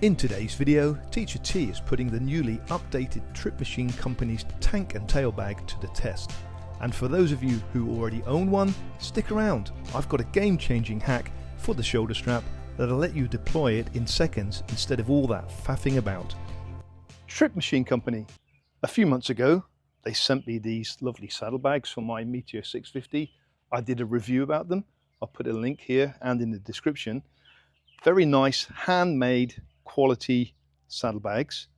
In today's video, Teacher T is putting the newly updated Trip Machine Company's tank and tail bag to the test. And for those of you who already own one, stick around. I've got a game-changing hack for the shoulder strap that'll let you deploy it in seconds instead of all that faffing about. Trip Machine Company. A few months ago, they sent me these lovely saddlebags for my Meteor 650. I did a review about them. I'll put a link here and in the description. Very nice, handmade quality saddlebags.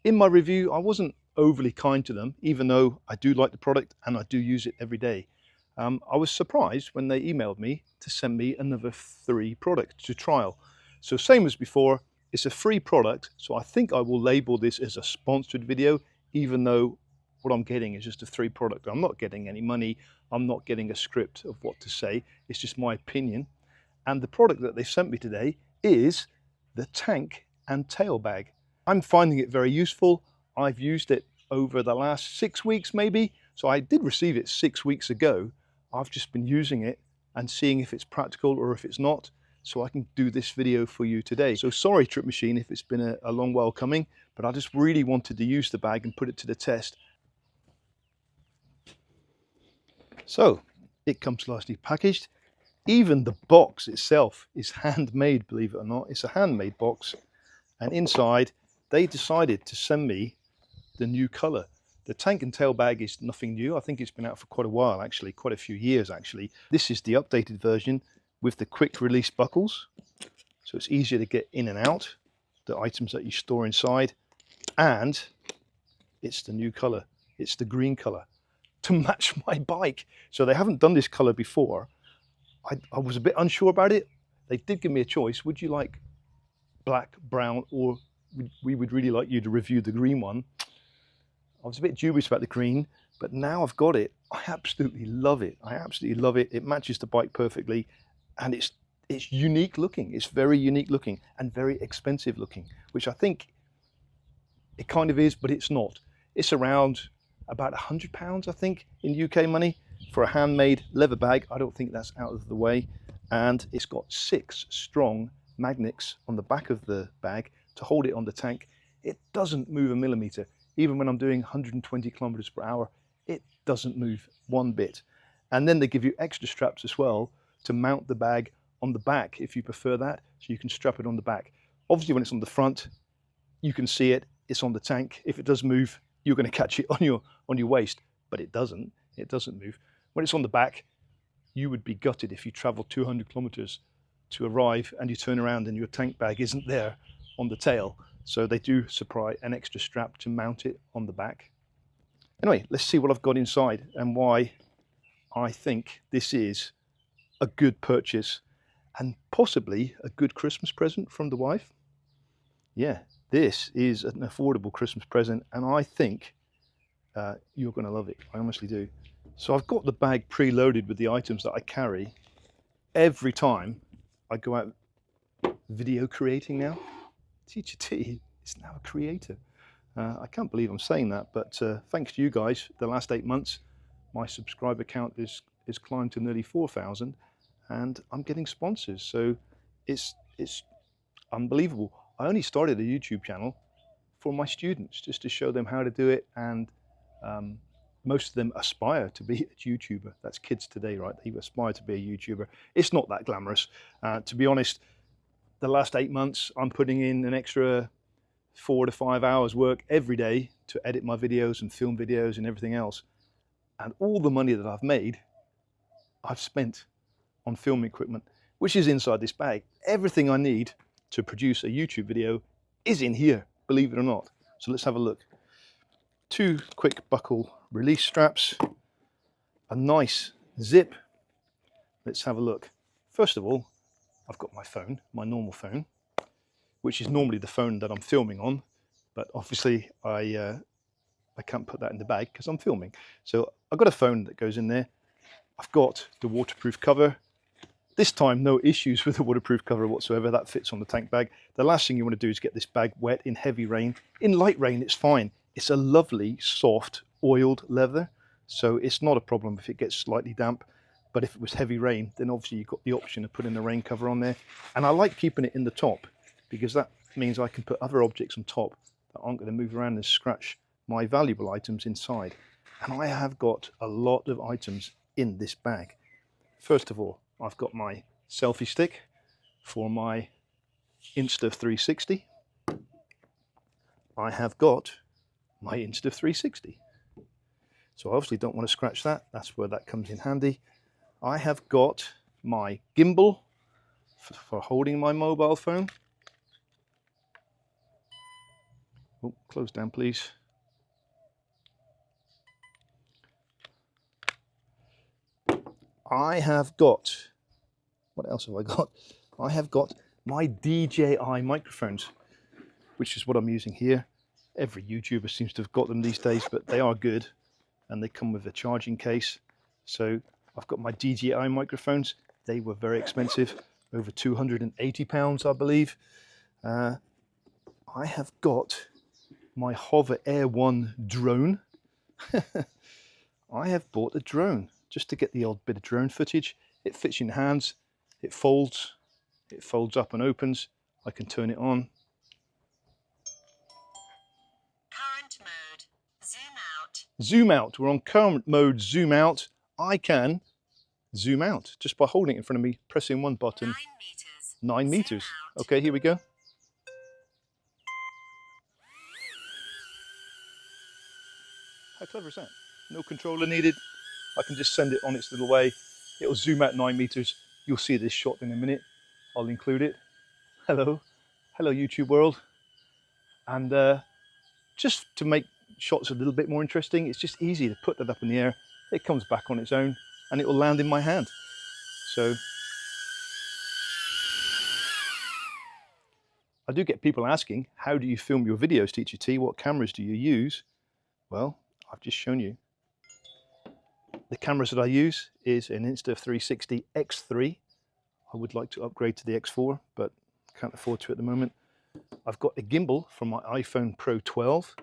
In my review, I wasn't overly kind to them, even though I do like the product and I do use it every day. I was surprised when they emailed me to send me another 3 products to trial. So same as before, it's a free product, so I think I will label this as a sponsored video, even though what I'm getting is just a free product. I'm not getting any money, I'm not getting a script of what to say, it's just my opinion. And the product that they sent me today is the tank and tail bag. I'm finding it very useful. I've used it over the last 6 weeks maybe. So I did receive it 6 weeks ago. I've just been using it and seeing if it's practical or if it's not, so I can do this video for you today. So sorry Trip Machine if it's been a long while coming, but I just really wanted to use the bag and put it to the test. So it comes nicely packaged. Even the box itself is handmade, believe it or not. It's a handmade box, and inside they decided to send me the new color. The tank and tail bag is nothing new. I think it's been out for quite a while actually, quite a few years actually. This is the updated version with the quick release buckles, so it's easier to get in and out the items that you store inside, and it's the new color. It's the green color to match my bike. So they haven't done this color before. I was a bit unsure about it. They did give me a choice. Would you like black, brown, or we would really like you to review the green one? I was a bit dubious about the green, but now I've got it. I absolutely love it. I absolutely love it. It matches the bike perfectly, and it's unique looking. It's very unique looking and very expensive looking, which I think it kind of is, but it's not. It's around about £100, I think, in UK money for a handmade leather bag. I don't think that's out of the way. And it's got 6 strong magnets on the back of the bag to hold it on the tank. It doesn't move a millimeter. Even when I'm doing 120 kilometers per hour, it doesn't move one bit. And then they give you extra straps as well to mount the bag on the back if you prefer that, so you can strap it on the back. Obviously when it's on the front, you can see it, it's on the tank. If it does move, you're going to catch it on your waist, but it doesn't move. When it's on the back, you would be gutted if you travel 200 kilometers to arrive and you turn around and your tank bag isn't there on the tail. So they do supply an extra strap to mount it on the back. Anyway, let's see what I've got inside and why I think this is a good purchase and possibly a good Christmas present from the wife. Yeah, this is an affordable Christmas present, and I think you're going to love it. I honestly do. So I've got the bag preloaded with the items that I carry every time I go out video creating now. Teacher T is now a creator. I can't believe I'm saying that, but thanks to you guys, the last 8 months, my subscriber count is climbed to nearly 4,000, and I'm getting sponsors. So it's unbelievable. I only started a YouTube channel for my students just to show them how to do it, and most of them aspire to be a YouTuber. That's kids today, right? They aspire to be a YouTuber. It's not that glamorous. To be honest, the last 8 months, I'm putting in an extra 4 to 5 hours work every day to edit my videos and film videos and everything else. And all the money that I've made, I've spent on film equipment, which is inside this bag. Everything I need to produce a YouTube video is in here, believe it or not. So let's have a look. 2 quick buckle release straps, a nice zip. Let's have a look. First of all, I've got my phone, my normal phone, which is normally the phone that I'm filming on, but obviously I can't put that in the bag because I'm filming. So I've got a phone that goes in there. I've got the waterproof cover. This time, no issues with the waterproof cover whatsoever. That fits on the tank bag. The last thing you want to do is get this bag wet in heavy rain. In light rain, it's fine. It's a lovely, soft, oiled leather, so it's not a problem if it gets slightly damp. But if it was heavy rain, then obviously you've got the option of putting a rain cover on there. And I like keeping it in the top because that means I can put other objects on top that aren't going to move around and scratch my valuable items inside. And I have got a lot of items in this bag. First of all, I've got my selfie stick for my Insta360. I have got my Insta360. So I obviously don't want to scratch that. That's where that comes in handy. I have got my gimbal for holding my mobile phone. Oh, close down please. I have got, what else have I got? I have got my DJI microphones, which is what I'm using here. Every YouTuber seems to have got them these days, but they are good and they come with a charging case. So I've got my DJI microphones. They were very expensive, over £280, I believe. I have got my Hover Air 1 drone. I have bought a drone just to get the odd bit of drone footage. It fits in your hands, it folds up and opens. I can turn it on. Current mode, zoom out. Zoom out, we're on current mode, zoom out. I can zoom out just by holding it in front of me, pressing one button. 9 meters. 9 meters. Out. Okay, here we go. How clever is that? No controller needed. I can just send it on its little way. It'll zoom out 9 meters. You'll see this shot in a minute. I'll include it. Hello. Hello, YouTube world. And just to make shots a little bit more interesting, it's just easy to put that up in the air. It comes back on its own and it will land in my hand. So I do get people asking, how do you film your videos, Teacher T? What cameras do you use? Well, I've just shown you. The cameras that I use is an Insta360 X3. I would like to upgrade to the X4, but can't afford to at the moment. I've got a gimbal from my iPhone Pro 12.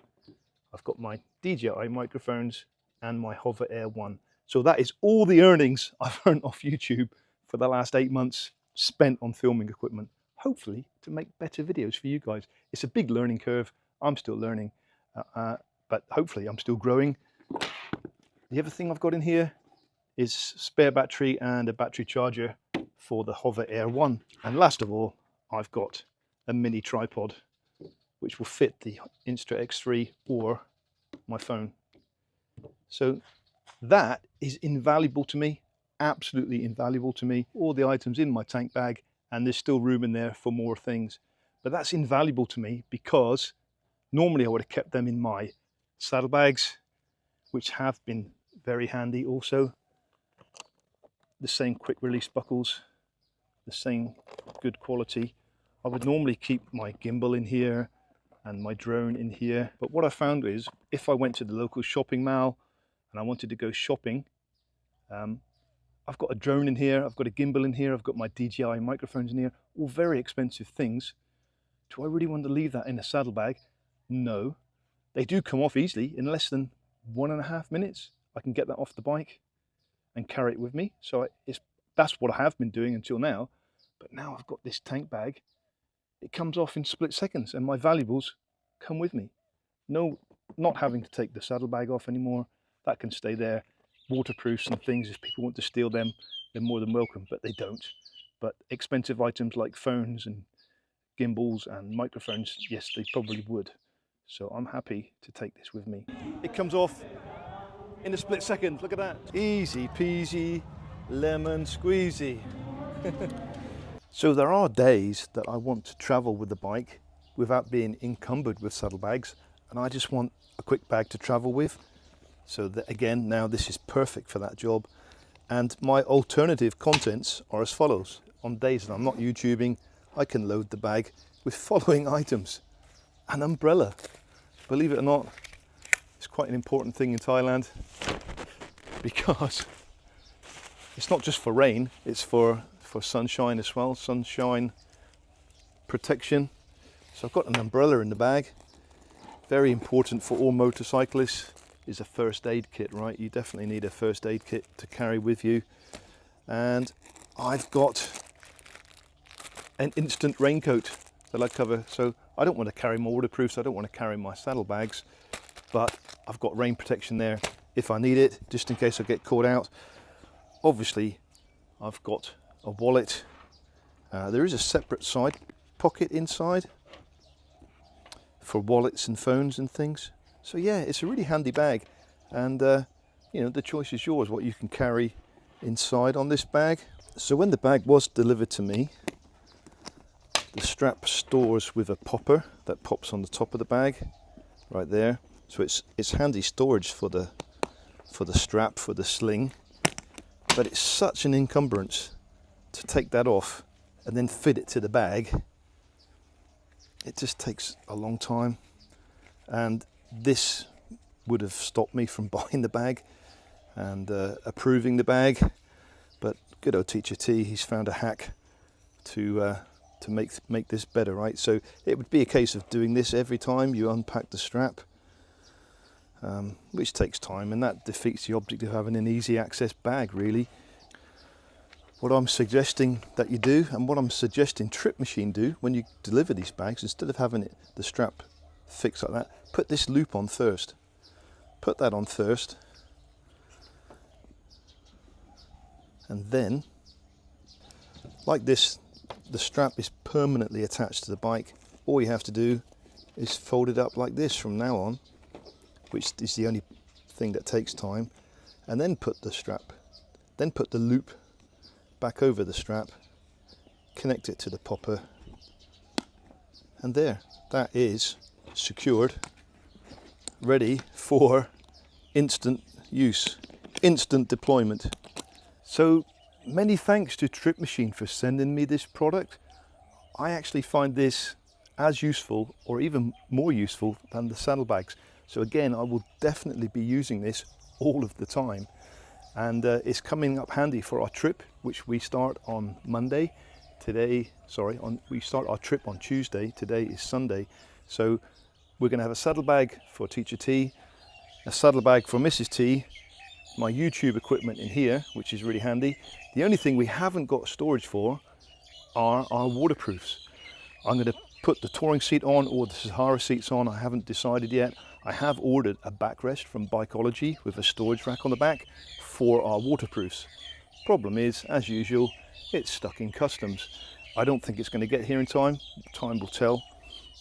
I've got my DJI microphones and my Hover Air 1. So that is all the earnings I've earned off YouTube for the last 8 months spent on filming equipment, hopefully to make better videos for you guys. It's a big learning curve. I'm still learning, but hopefully I'm still growing. The other thing I've got in here is spare battery and a battery charger for the Hover Air 1. And last of all, I've got a mini tripod which will fit the Insta X3 or my phone. So that is invaluable to me, absolutely invaluable to me. All the items in my tank bag, and there's still room in there for more things. But that's invaluable to me because normally I would have kept them in my saddlebags, which have been very handy also. The same quick release buckles, the same good quality. I would normally keep my gimbal in here and my drone in here. But what I found is if I went to the local shopping mall and I wanted to go shopping, I've got a drone in here, I've got a gimbal in here, I've got my DJI microphones in here, all very expensive things. Do I really want to leave that in a saddlebag? No. They do come off easily in less than 1.5 minutes. I can get that off the bike and carry it with me. So that's what I have been doing until now. But now I've got this tank bag. It comes off in split seconds and my valuables come with me. No, not having to take the saddlebag off anymore. That can stay there. Waterproofs and things, if people want to steal them, they're more than welcome, but they don't. But expensive items like phones and gimbals and microphones, yes, they probably would. So I'm happy to take this with me. It comes off in a split second. Look at that. Easy peasy, lemon squeezy. So there are days that I want to travel with the bike without being encumbered with saddlebags, and I just want a quick bag to travel with. So that, again, now this is perfect for that job. And my alternative contents are as follows. On days that I'm not YouTubing, I can load the bag with following items. An umbrella. Believe it or not, it's quite an important thing in Thailand because it's not just for rain, it's for sunshine as well, sunshine protection. So I've got an umbrella in the bag. Very important for all motorcyclists is a first aid kit, right? You definitely need a first aid kit to carry with you. And I've got an instant raincoat the lug cover. So I don't want to carry my waterproofs, I don't want to carry my saddlebags, but I've got rain protection there if I need it, just in case I get caught out. Obviously, I've got a wallet. There is a separate side pocket inside for wallets and phones and things. So yeah, it's a really handy bag, and you know, the choice is yours what you can carry inside on this bag. So when the bag was delivered to me, the strap stores with a popper that pops on the top of the bag right there. So it's handy storage for the strap, for the sling, but it's such an encumbrance to take that off and then fit it to the bag. It just takes a long time, and this would have stopped me from buying the bag and approving the bag. But good old Teacher T, he's found a hack to make this better, right? So it would be a case of doing this every time you unpack the strap, which takes time, and that defeats the object of having an easy access bag, really. What I'm suggesting that you do, and what I'm suggesting Trip Machine do when you deliver these bags, instead of having the strap fixed like that, put this loop on first. Put that on first, and then, like this, the strap is permanently attached to the bike. All you have to do is fold it up like this from now on, which is the only thing that takes time, and then put the loop back over the strap, connect it to the popper, and there, that is secured, ready for instant use, instant deployment. So many thanks to Trip Machine for sending me this product. I actually find this as useful, or even more useful, than the saddlebags. So again, I will definitely be using this all of the time, and it's coming up handy for our trip, which we start on Monday. We start our trip on Tuesday. Today is Sunday. So we're going to have a saddlebag for Teacher T, a saddlebag for Mrs. T, my YouTube equipment in here, which is really handy. The only thing we haven't got storage for are our waterproofs. I'm going to put the touring seat on, or the Sahara seats on. I haven't decided yet. I have ordered a backrest from Bikeology with a storage rack on the back for our waterproofs. Problem is, as usual, it's stuck in customs. I don't think it's going to get here in time. Time will tell.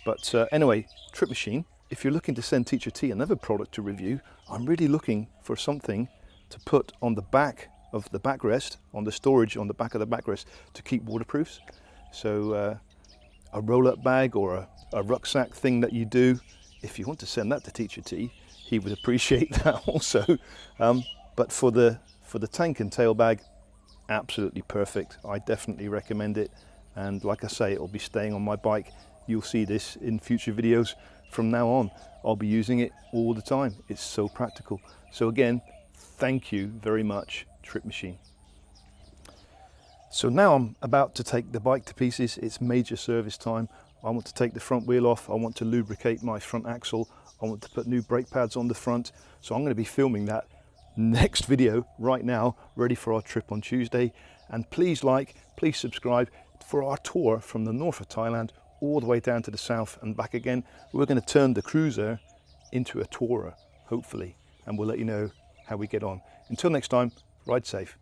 But anyway, Trip Machine, if you're looking to send Teacher T another product to review, I'm really looking for something to put on the back of the backrest, on the storage on the back of the backrest, to keep waterproofs. So a roll-up bag or a rucksack thing that you do, if you want to send that to Teacher T, he would appreciate that also. But for the tank and tail bag, absolutely perfect. I definitely recommend it, and like I say, it'll be staying on my bike. You'll see this in future videos from now on. I'll be using it all the time. It's so practical. So again, thank you very much, Trip Machine. So now I'm about to take the bike to pieces. It's major service time. I want to take the front wheel off. I want to lubricate my front axle. I want to put new brake pads on the front. So I'm going to be filming that next video right now, ready for our trip on Tuesday. And please please subscribe for our tour from the north of Thailand all the way down to the south and back again. We're going to turn the cruiser into a tourer, hopefully, and we'll let you know how we get on. Until next time, ride safe.